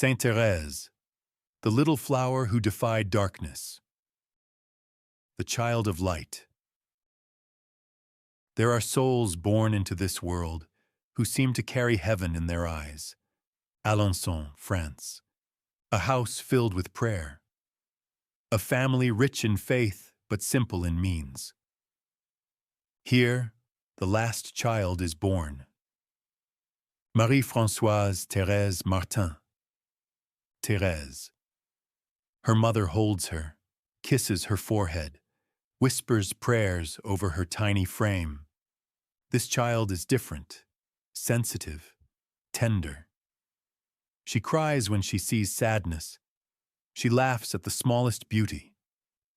Saint Thérèse, the little flower who defied darkness, the child of light. There are souls born into this world who seem to carry heaven in their eyes. Alençon, France. A house filled with prayer. A family rich in faith but simple in means. Here, the last child is born. Marie-Françoise Thérèse Martin. Thérèse. Her mother holds her, kisses her forehead, whispers prayers over her tiny frame. This child is different, sensitive, tender. She cries when she sees sadness. She laughs at the smallest beauty.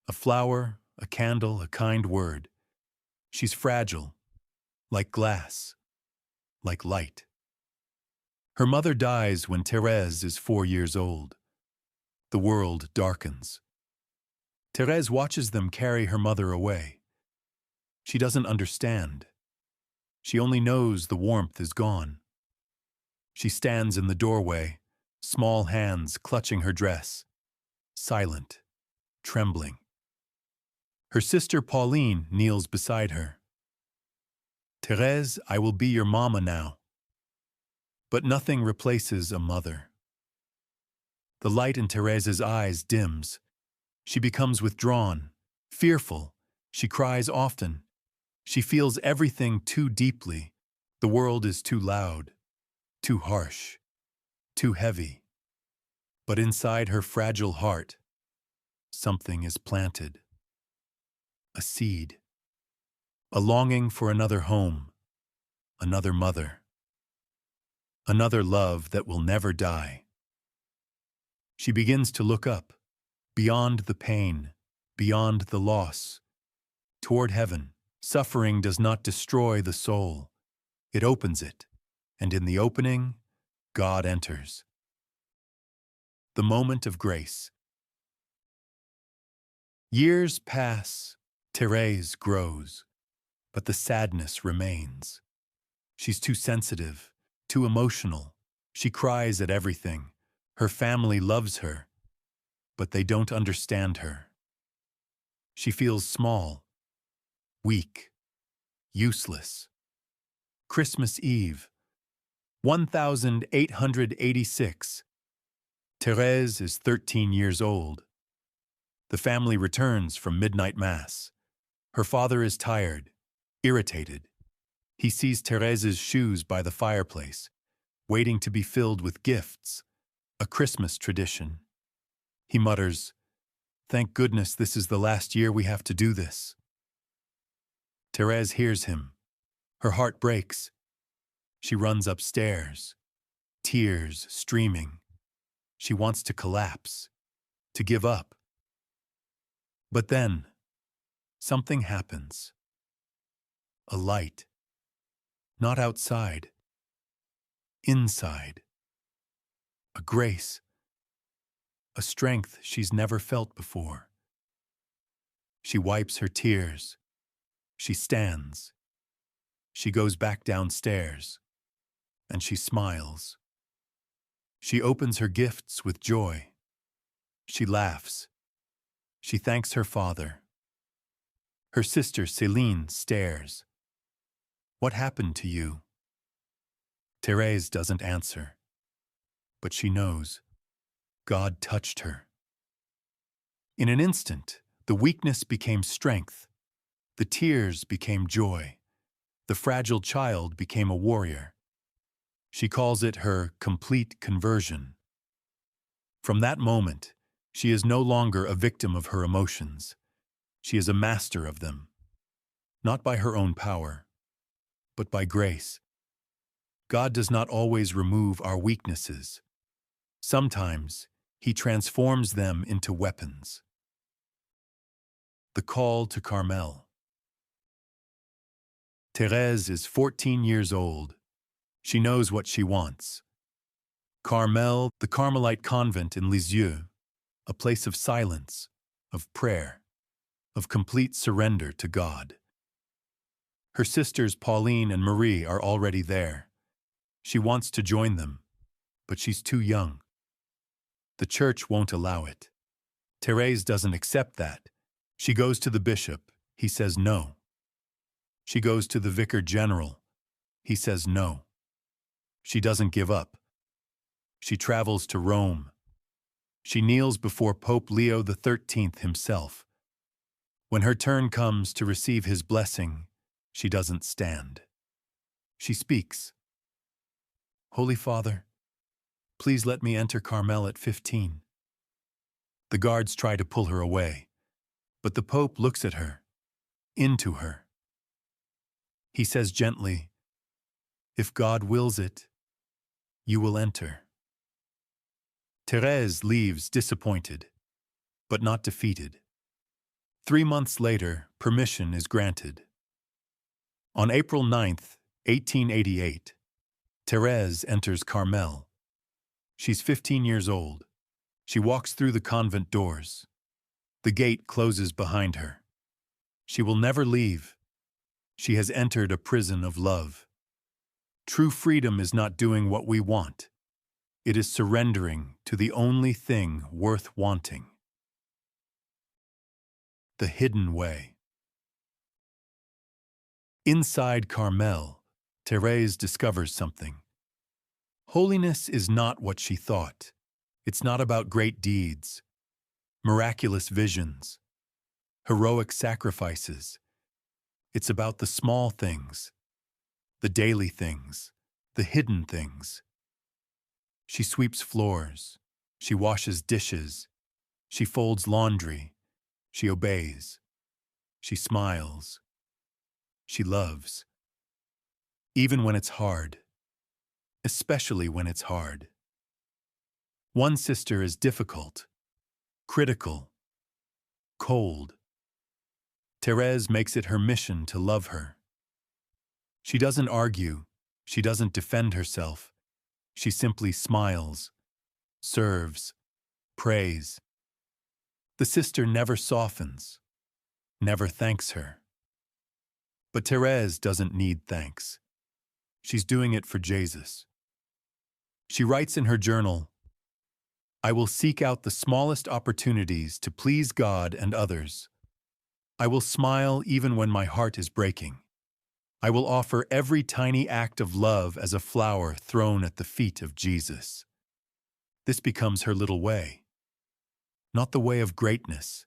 A flower, a candle, a kind word. She's fragile, like glass, like light. Her mother dies when Thérèse is 4 years old. The world darkens. Thérèse watches them carry her mother away. She doesn't understand. She only knows the warmth is gone. She stands in the doorway, small hands clutching her dress, silent, trembling. Her sister Pauline kneels beside her. Thérèse, I will be your mama now. But nothing replaces a mother. The light in Thérèse's eyes dims. She becomes withdrawn, fearful. She cries often. She feels everything too deeply. The world is too loud, too harsh, too heavy. But inside her fragile heart, something is planted. A seed. A longing for another home, another mother. Another love that will never die. She begins to look up, beyond the pain, beyond the loss, toward heaven. Suffering does not destroy the soul. It opens it, and in the opening, God enters. The moment of grace. Years pass, Thérèse grows, but the sadness remains. She's too sensitive, too emotional. She cries at everything. Her family loves her, but they don't understand her. She feels small, weak, useless. Christmas Eve, 1886. Thérèse is 13 years old. The family returns from midnight mass. Her father is tired, irritated. He sees Thérèse's shoes by the fireplace, waiting to be filled with gifts, a Christmas tradition. He mutters, "Thank goodness this is the last year we have to do this." Thérèse hears him. Her heart breaks. She runs upstairs, tears streaming. She wants to collapse, to give up. But then, something happens. A light. Not outside. Inside. A grace. A strength she's never felt before. She wipes her tears. She stands. She goes back downstairs. And she smiles. She opens her gifts with joy. She laughs. She thanks her father. Her sister Céline stares. "What happened to you?" Thérèse doesn't answer. But she knows. God touched her. In an instant, the weakness became strength. The tears became joy. The fragile child became a warrior. She calls it her complete conversion. From that moment, she is no longer a victim of her emotions. She is a master of them. Not by her own power, but by grace. God does not always remove our weaknesses. Sometimes, He transforms them into weapons. The call to Carmel. Thérèse is 14 years old. She knows what she wants. Carmel, the Carmelite convent in Lisieux, a place of silence, of prayer, of complete surrender to God. Her sisters Pauline and Marie are already there. She wants to join them, but she's too young. The church won't allow it. Thérèse doesn't accept that. She goes to the bishop. He says no. She goes to the vicar general. He says no. She doesn't give up. She travels to Rome. She kneels before Pope Leo XIII himself. When her turn comes to receive his blessing, she doesn't stand. She speaks. Holy Father, please let me enter Carmel at 15. The guards try to pull her away, but the Pope looks at her, into her. He says gently, if God wills it, you will enter. Thérèse leaves disappointed, but not defeated. 3 months later, permission is granted. On April 9th, 1888, Thérèse enters Carmel. She's 15 years old. She walks through the convent doors. The gate closes behind her. She will never leave. She has entered a prison of love. True freedom is not doing what we want. It is surrendering to the only thing worth wanting. The hidden way. Inside Carmel, Thérèse discovers something. Holiness is not what she thought. It's not about great deeds, miraculous visions, heroic sacrifices. It's about the small things, the daily things, the hidden things. She sweeps floors. She washes dishes. She folds laundry. She obeys. She smiles. She loves. Even when it's hard. Especially when it's hard. One sister is difficult, critical, cold. Thérèse makes it her mission to love her. She doesn't argue. She doesn't defend herself. She simply smiles, serves, prays. The sister never softens, never thanks her. But Thérèse doesn't need thanks. She's doing it for Jesus. She writes in her journal, I will seek out the smallest opportunities to please God and others. I will smile even when my heart is breaking. I will offer every tiny act of love as a flower thrown at the feet of Jesus. This becomes her little way. Not the way of greatness,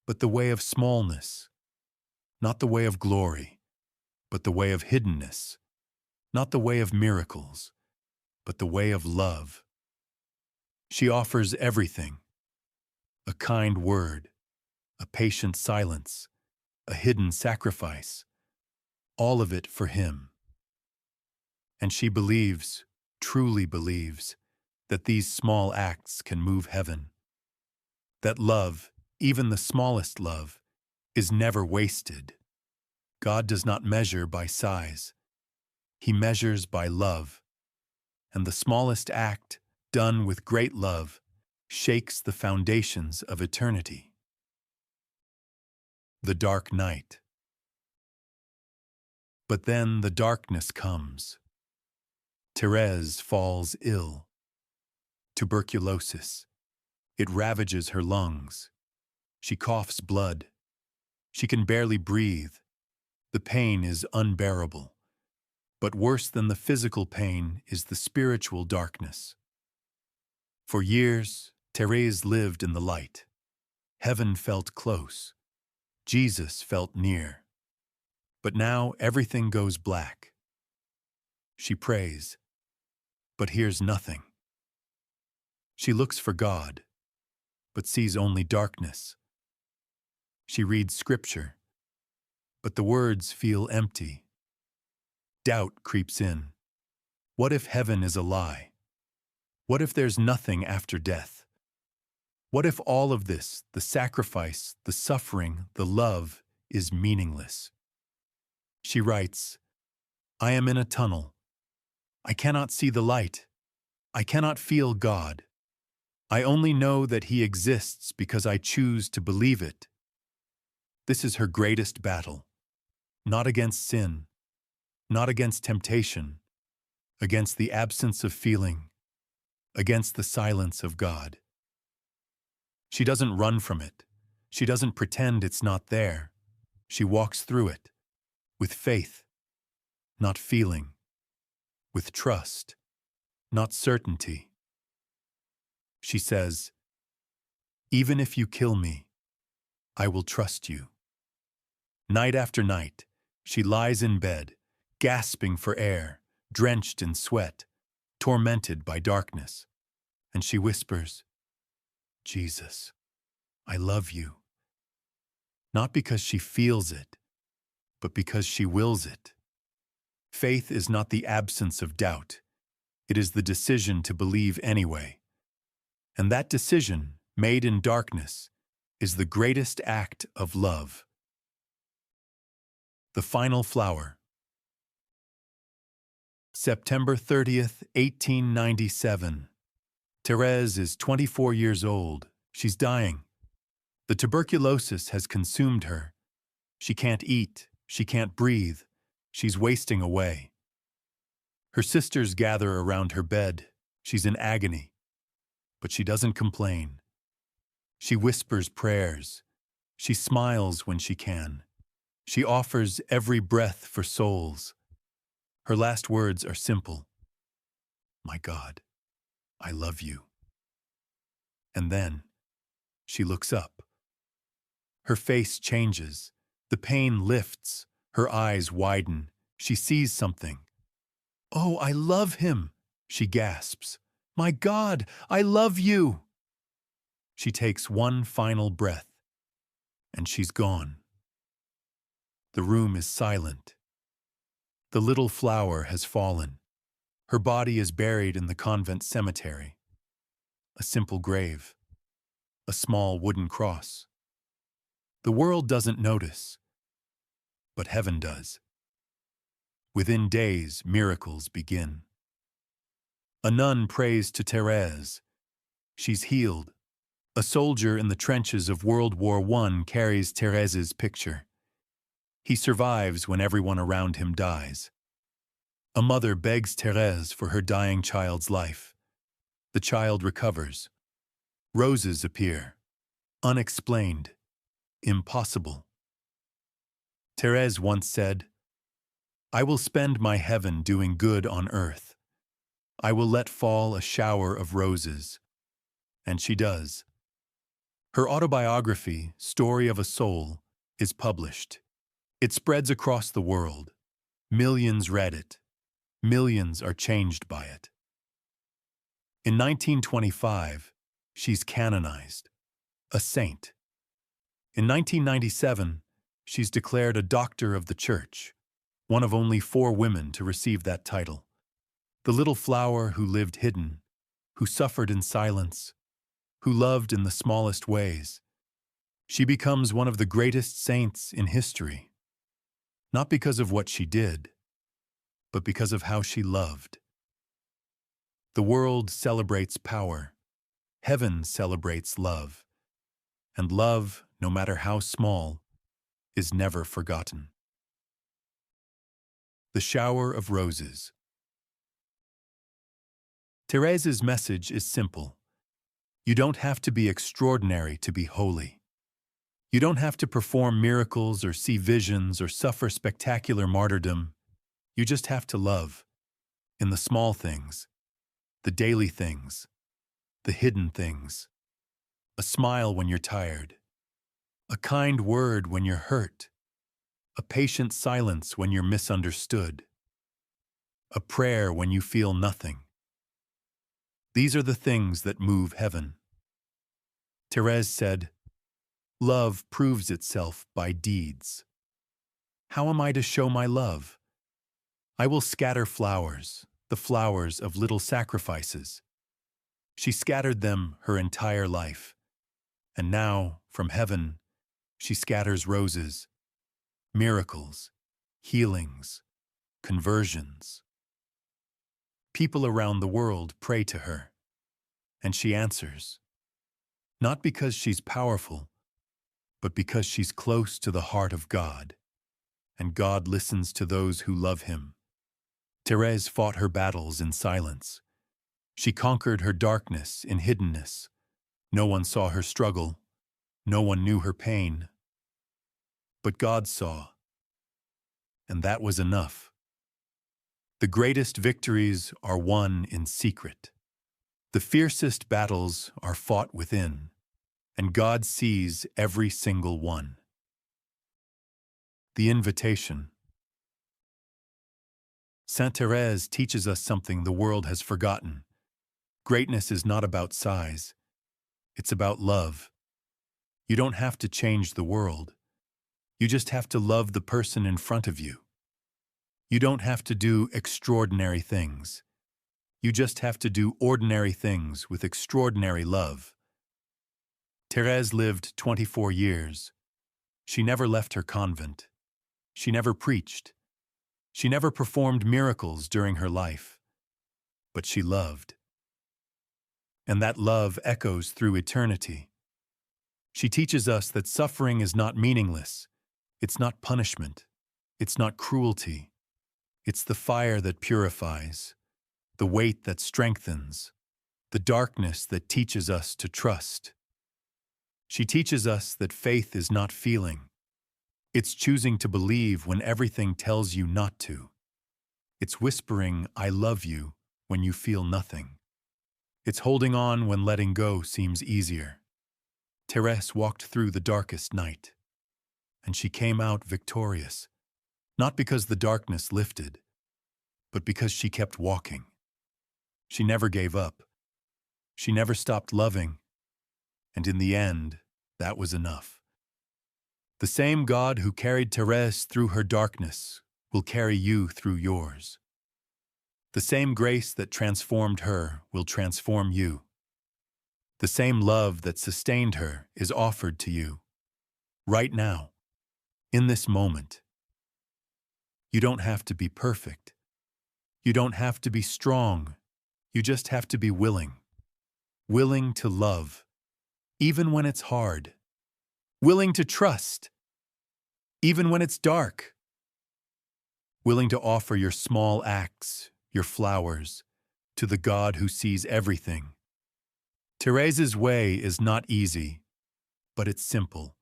but the way of smallness. Not the way of glory, but the way of hiddenness. Not the way of miracles, but the way of love. She offers everything. A kind word, a patient silence, a hidden sacrifice. All of it for him. And she believes, truly believes, that these small acts can move heaven. That love, even the smallest love, is never wasted. God does not measure by size. He measures by love. And the smallest act, done with great love, shakes the foundations of eternity. The dark night. But then the darkness comes. Thérèse falls ill. Tuberculosis. It ravages her lungs. She coughs blood. She can barely breathe. The pain is unbearable. But worse than the physical pain is the spiritual darkness. For years, Thérèse lived in the light. Heaven felt close. Jesus felt near. But now everything goes black. She prays, but hears nothing. She looks for God, but sees only darkness. She reads scripture, but the words feel empty. Doubt creeps in. What if heaven is a lie? What if there's nothing after death? What if all of this, the sacrifice, the suffering, the love, is meaningless? She writes, I am in a tunnel. I cannot see the light. I cannot feel God. I only know that He exists because I choose to believe it. This is her greatest battle. Not against sin, not against temptation, against the absence of feeling, against the silence of God. She doesn't run from it. She doesn't pretend it's not there. She walks through it, with faith, not feeling, with trust, not certainty. She says, "Even if you kill me, I will trust you." Night after night, she lies in bed, gasping for air, drenched in sweat, tormented by darkness, and she whispers, "Jesus, I love you." Not because she feels it, but because she wills it. Faith is not the absence of doubt. It is the decision to believe anyway. And that decision, made in darkness, is the greatest act of love. The Final Flower. September 30th, 1897. Thérèse is 24 years old. She's dying. The tuberculosis has consumed her. She can't eat. She can't breathe. She's wasting away. Her sisters gather around her bed. She's in agony. But she doesn't complain. She whispers prayers. She smiles when she can. She offers every breath for souls. Her last words are simple. "My God, I love you." And then she looks up. Her face changes. The pain lifts. Her eyes widen. She sees something. "Oh, I love him," she gasps. "My God, I love you." She takes one final breath, and she's gone. The room is silent. The little flower has fallen. Her body is buried in the convent cemetery. A simple grave. A small wooden cross. The world doesn't notice, but heaven does. Within days, miracles begin. A nun prays to Thérèse. She's healed. A soldier in the trenches of World War I carries Thérèse's picture. He survives when everyone around him dies. A mother begs Thérèse for her dying child's life. The child recovers. Roses appear. Unexplained. Impossible. Thérèse once said, "I will spend my heaven doing good on earth. I will let fall a shower of roses." And she does. Her autobiography, Story of a Soul, is published. It spreads across the world. Millions read it. Millions are changed by it. In 1925, she's canonized, a saint. In 1997, she's declared a Doctor of the Church, one of only 4 women to receive that title. The little flower who lived hidden, who suffered in silence, who loved in the smallest ways. She becomes one of the greatest saints in history, not because of what she did, but because of how she loved. The world celebrates power. Heaven celebrates love. And love, no matter how small, is never forgotten. The Shower of Roses. Thérèse's message is simple. You don't have to be extraordinary to be holy. You don't have to perform miracles or see visions or suffer spectacular martyrdom. You just have to love, in the small things, the daily things, the hidden things. A smile when you're tired, a kind word when you're hurt, a patient silence when you're misunderstood, a prayer when you feel nothing. These are the things that move heaven. Thérèse said, "Love proves itself by deeds. How am I to show my love? I will scatter flowers, the flowers of little sacrifices." She scattered them her entire life. And now, from heaven, she scatters roses, miracles, healings, conversions. People around the world pray to her, and she answers. Not because she's powerful, but because she's close to the heart of God, and God listens to those who love him. Thérèse fought her battles in silence. She conquered her darkness in hiddenness. No one saw her struggle. No one knew her pain. But God saw, and that was enough. The greatest victories are won in secret. The fiercest battles are fought within, and God sees every single one. The invitation. Saint Thérèse teaches us something the world has forgotten. Greatness is not about size. It's about love. You don't have to change the world. You just have to love the person in front of you. You don't have to do extraordinary things. You just have to do ordinary things with extraordinary love. Thérèse lived 24 years. She never left her convent. She never preached. She never performed miracles during her life. But she loved. And that love echoes through eternity. She teaches us that suffering is not meaningless. It's not punishment. It's not cruelty. It's the fire that purifies, the weight that strengthens, the darkness that teaches us to trust. She teaches us that faith is not feeling. It's choosing to believe when everything tells you not to. It's whispering, "I love you," when you feel nothing. It's holding on when letting go seems easier. Thérèse walked through the darkest night, and she came out victorious, not because the darkness lifted, but because she kept walking. She never gave up. She never stopped loving, and in the end, that was enough. The same God who carried Thérèse through her darkness will carry you through yours. The same grace that transformed her will transform you. The same love that sustained her is offered to you, right now, in this moment. You don't have to be perfect. You don't have to be strong. You just have to be willing. Willing to love, even when it's hard. Willing to trust, even when it's dark. Willing to offer your small acts, your flowers, to the God who sees everything. Thérèse's way is not easy, but it's simple.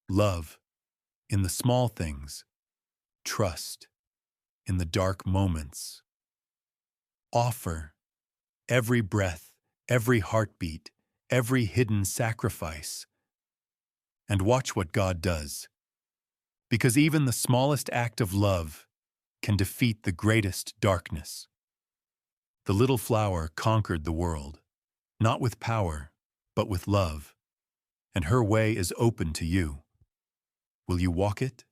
Love in the small things. Trust in the dark moments. Offer every breath, every heartbeat, every hidden sacrifice. And watch what God does. Because even the smallest act of love can defeat the greatest darkness. The little flower conquered the world, not with power, but with love. And her way is open to you. Will you walk it?